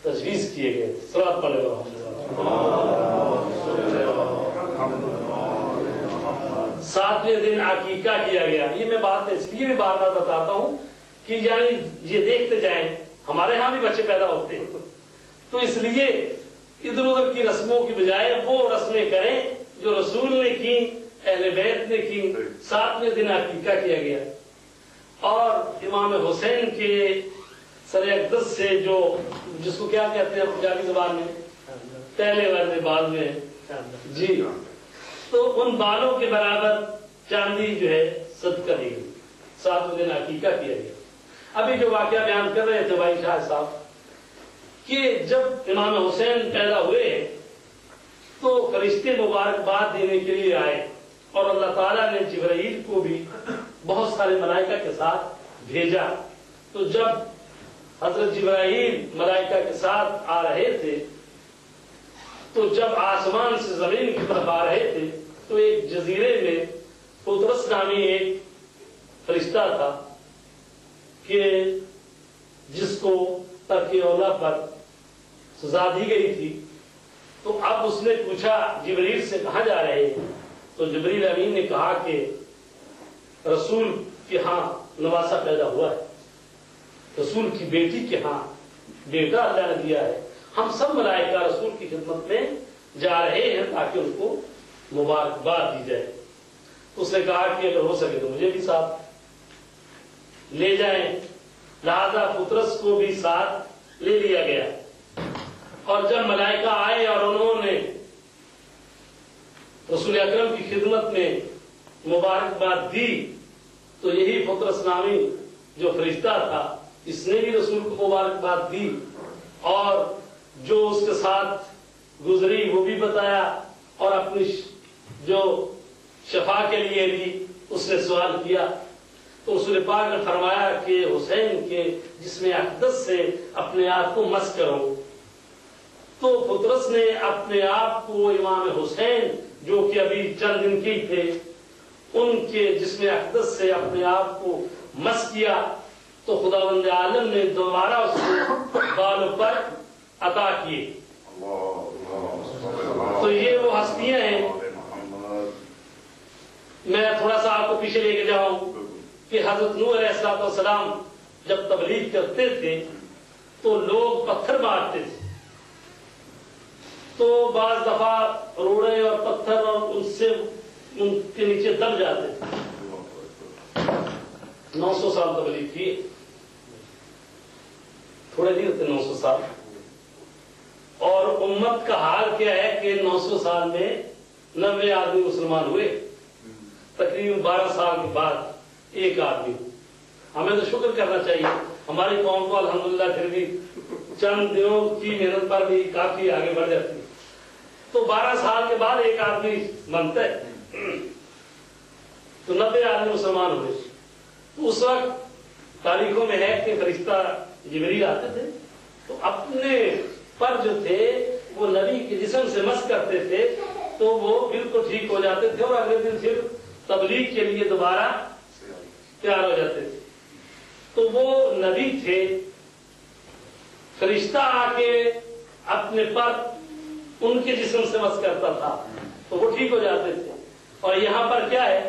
تجویز کیے گئے. صلوات پڑھے گا. 7ویں دن عقیقہ کیا گیا. یہ میں بات اس لیے بھی بار بار بتاتا ہوں کہ یعنی یہ دیکھتے جائیں ہمارے ہاں بھی بچے پیدا ہوتے ہیں تو اس لیے ادھر ادھر کی رسموں کی بجائے وہ رسمیں کریں جو رسول نے کی, اہل بیت نے کی. 7ویں دن عقیقہ کیا گیا اور امام حسین کے سر اقدس سے جو جس کو کیا کہتے ہیں پنجابی زبان میں پہلے والے بال میں جی, تو ان بالوں کے برابر چاندی جو ہے صدقہ دی گئی. 7ویں دن عقیقہ کیا گیا. ابھی جو واقعہ بیان کر رہے تھے بھائی شاہ صاحب کہ جب امام حسین پیدا ہوئے تو فرشتے مبارکباد دینے کے لیے آئے اور اللہ تعالیٰ نے جبرائیل کو بھی بہت سارے ملائکہ کے ساتھ بھیجا. تو جب حضرت جبرائیل ملائکہ کے ساتھ آ رہے تھے تو جب آسمان سے زمین کی طرف آ رہے تھے تو ایک جزیرے میں پطرس نامی ایک فرشتہ تھا کہ جس کو ترک اولا پر سزا دی گئی تھی. تو اب اس نے پوچھا جبریل سے کہاں جا رہے ہیں؟ تو جبریل امین نے کہا کہ رسول کے ہاں نواسا پیدا ہوا ہے, رسول کی بیٹی کے ہاں بیٹا اللہ نے دیا ہے, ہم سب ملائکہ رسول کی خدمت میں جا رہے ہیں تاکہ ان کو مبارکباد دی جائے. اس نے کہا کہ اگر ہو سکے تو مجھے بھی ساتھ لے جائیں. لہذا پطرس کو بھی ساتھ لے لیا گیا اور جب ملائکہ آئے اور انہوں نے رسول اکرم کی خدمت میں مبارکباد دی تو یہی پطرس نامی جو فرشتہ تھا اس نے بھی رسول کو مبارکباد دی اور جو اس کے ساتھ گزری وہ بھی بتایا اور اپنی جو شفا کے لیے بھی اس نے سوال کیا. تو رسول پاک نے فرمایا کہ حسین کے جسم اقدس سے اپنے آپ کو مس کرو. تو پطرس نے اپنے آپ کو امام حسین جو کہ ابھی چند دن کے تھے ان کے جسم اقدس سے اپنے آپ کو مس کیا تو خداوند عالم نے دوبارہ اس کو بال پر عطا کیے. تو یہ وہ ہستیاں ہیں. میں تھوڑا سا آپ کو پیچھے لے کے جاؤں کہ حضرت نوح علیہ السلام جب تبلیغ کرتے تھے تو لوگ پتھر مارتے تھے تو بعض دفعہ روڑے اور پتھر اور ان کے نیچے دب جاتے تھے. 900 سال تبلیغ کی, تھوڑے نہیں ہوتے 900 سال. اور امت کا حال کیا ہے کہ 900 سال میں 90 آدمی مسلمان ہوئے, تقریباً 12 سال کے بعد ایک آدمی. ہمیں تو شکر کرنا چاہیے, ہماری قوم کو الحمدللہ پھر بھی چند دنوں کی محنت پر بھی کافی آگے بڑھ جاتی ہے. تو 12 سال کے بعد ایک آدمی بنتا ہے تو 90 آدمی مسلمان ہوئے. تو اس وقت تاریخوں میں ہے کہ فرشتہ جبریل آتے تھے تو اپنے پر جو تھے وہ نبی کے جسم سے مس کرتے تھے تو وہ بالکل ٹھیک ہو جاتے تھے اور اگلے دن پھر تبلیغ کے لیے دوبارہ تیار ہو جاتے تھے. تو وہ نبی تھے, فرشتہ آ کے اپنے پر ان کے جسم سے مس کرتا تھا تو وہ ٹھیک ہو جاتے تھے. اور یہاں پر کیا ہے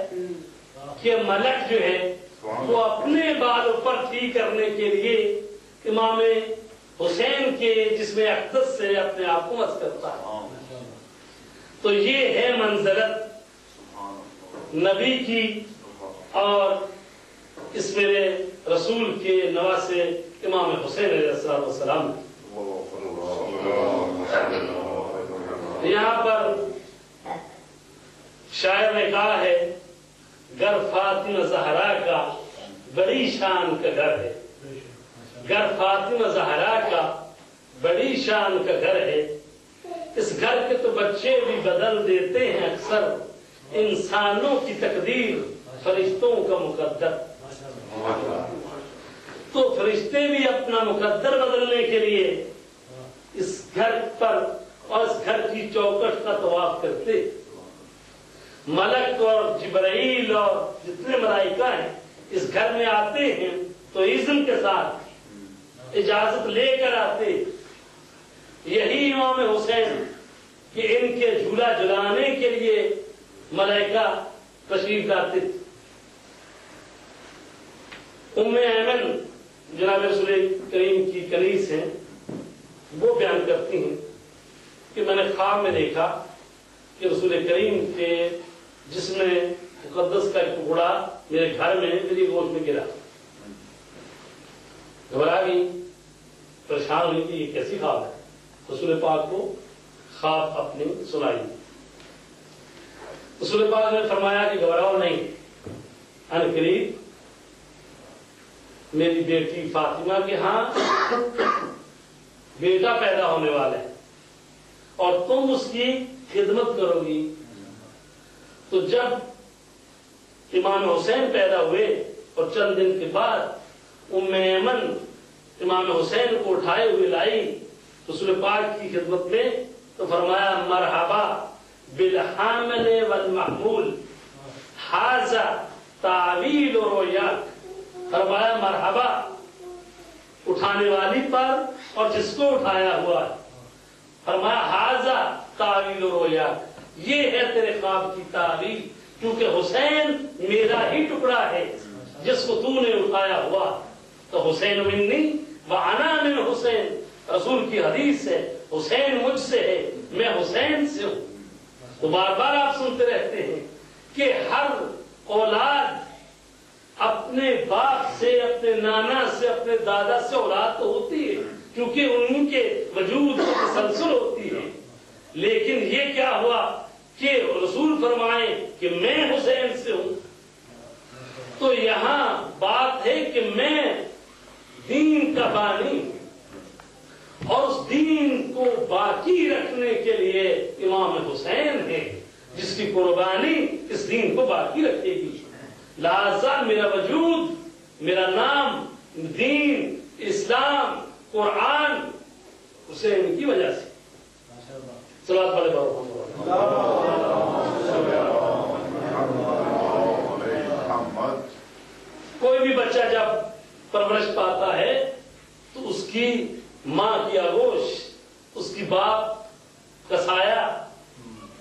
کہ ملک جو ہے وہ اپنے بالوں پر ٹھیک کرنے کے لیے امام حسین کے جسم اقدس سے اپنے آپ کو مس کرتا ہے. تو یہ ہے منزلت نبی کی اور اس میرے رسول کے نواسے امام حسین علیہ السلام. یہاں پر شاعر نے کہا ہے گر فاطمہ زہرا کا بڑی شان کا گھر ہے, گر فاطمہ زہرا کا بڑی شان کا گھر ہے, اس گھر کے تو بچے بھی بدل دیتے ہیں اکثر, انسانوں کی تقدیر فرشتوں کا مقدر. تو فرشتے بھی اپنا مقدر بدلنے کے لیے اس گھر پر اور اس گھر کی چوکٹ کا طواف کرتے. ملک اور جبرائیل اور جتنے ملائکہ ہیں اس گھر میں آتے ہیں تو اذن کے ساتھ اجازت لے کر آتے امام حسین کہ ان کے جھولا جھلانے کے لیے ملائکہ تشریف لاتے تھے. ام ایمن جناب رسول کریم کی کنیز ہیں، وہ بیان کرتی ہیں کہ میں نے خواب میں دیکھا کہ رسول کریم کے جسم مقدس کا ایک ٹکڑا میرے گھر میں میری گوشت میں گرا. گھبرا گئی، پریشان ہوئی کہ یہ کیسی خواب ہے. رسول پاک کو خواب اپنی سنائی. رسول پاک نے فرمایا کہ گھبراؤ نہیں، ان قریب میری بیٹی فاطمہ کے ہاں بیٹا پیدا ہونے والا ہے اور تم اس کی خدمت کرو گی. تو جب امام حسین پیدا ہوئے اور چند دن کے بعد ام ایمن امام حسین کو اٹھائے ہوئے لائی رسول پاک کی خدمت میں، تو فرمایا مرحبا بالحامل والمحمول ھذا تعویل رؤیاک. فرمایا مرحبا اٹھانے والی پر اور جس کو اٹھایا ہوا ہے. فرمایا ھذا تعویل رؤیاک، یہ ہے تیرے خواب کی تعبیر، کیونکہ حسین میرا ہی ٹکڑا ہے جس کو تو نے اٹھایا ہوا. تو حسین منی وانا من حسین، رسول کی حدیث ہے حسین مجھ سے ہے، میں حسین سے ہوں. تو بار بار آپ سنتے رہتے ہیں کہ ہر اولاد اپنے باپ سے، اپنے نانا سے، اپنے دادا سے اولاد تو ہوتی ہے کیونکہ ان کے وجود کی تسلسل ہوتی ہے. لیکن یہ کیا ہوا کہ رسول فرمائے کہ میں حسین سے ہوں. تو یہاں بات ہے کہ میں دین کا بانی اور اس دین کو باقی رکھنے کے لیے امام حسین ہے جس کی قربانی اس دین کو باقی رکھے گی. لہذا میرا وجود، میرا نام، دین، اسلام، قرآن حسین کی وجہ سے. صلوات پڑھے کوئی بھی بچہ جب پرورش پاتا ہے تو اس کی ماں کی آغوش، اس کی باپ کا سایہ،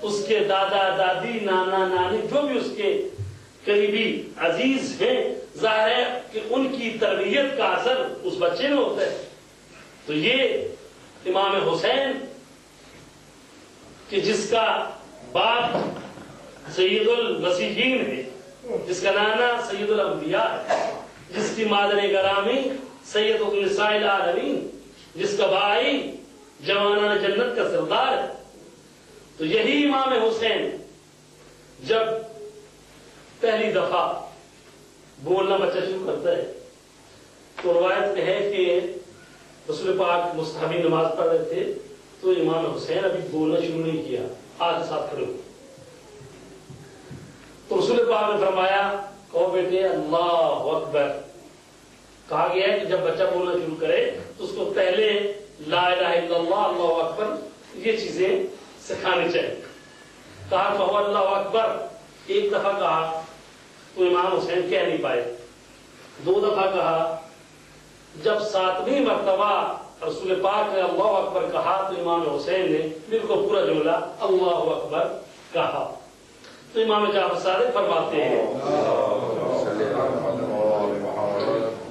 اس کے دادا دادی، نانا نانی، جو بھی اس کے قریبی عزیز ہیں، ظاہر ہے کہ ان کی تربیت کا اثر اس بچے میں ہوتا ہے. تو یہ امام حسین کہ جس کا باپ سید المسیحین ہے، جس کا نانا سید الانبیاء ہے، جس کی مادر گرامی سید النساء العالمین، جس کا بھائی جوانان جنت کا سردار ہے. تو یہی امام حسین جب پہلی دفعہ بولنا بچہ شروع کرتا ہے تو روایت میں ہے کہ رسول پاک مستحبی نماز پڑھ رہے تھے تو امام حسین ابھی بولنا شروع نہیں کیا، آج ساتھ کھڑے ہو. تو رسول پاک نے فرمایا کہو بیٹے اللہ اکبر. کہا گیا ہے کہ جب بچہ بولنا شروع کرے تو اس کو پہلے لا الہ الا اللہ، اللہ اکبر، یہ چیزیں سکھانی چاہیے. کہا کہو اللہ اکبر. ایک دفعہ کہا تو امام حسین کہہ نہیں پائے. 2 دفعہ کہا. جب 7ویں مرتبہ رسول پاک نے اللہ اکبر کہا تو امام حسین نے بالکل پورا جملہ اللہ اکبر کہا. تو امام جعفر صادق فرماتے ہیں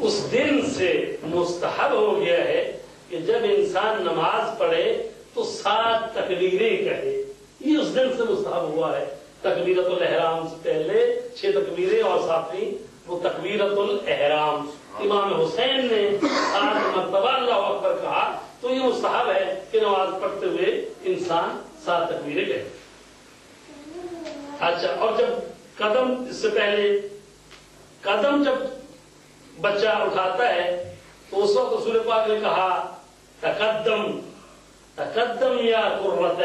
اس دن سے مستحب ہو گیا ہے کہ جب انسان نماز پڑھے تو 7 تکبیریں کہے. یہ اس دن سے مستحب ہوا ہے. تکبیرۃ الاحرام سے پہلے 6 تکبیریں اور 7ویں وہ تکبیرۃ الاحرام. امام حسین نے 7 مرتبہ اللہ اکبر کہا تو یہ مستحب ہے کہ نماز پڑھتے ہوئے انسان 7 تکبیریں کہے. اچھا، اور جب قدم، اس سے پہلے قدم جب بچہ اٹھاتا ہے تو اس وقت رسول پاک نے کہا تقدم تقدم یا قرۃ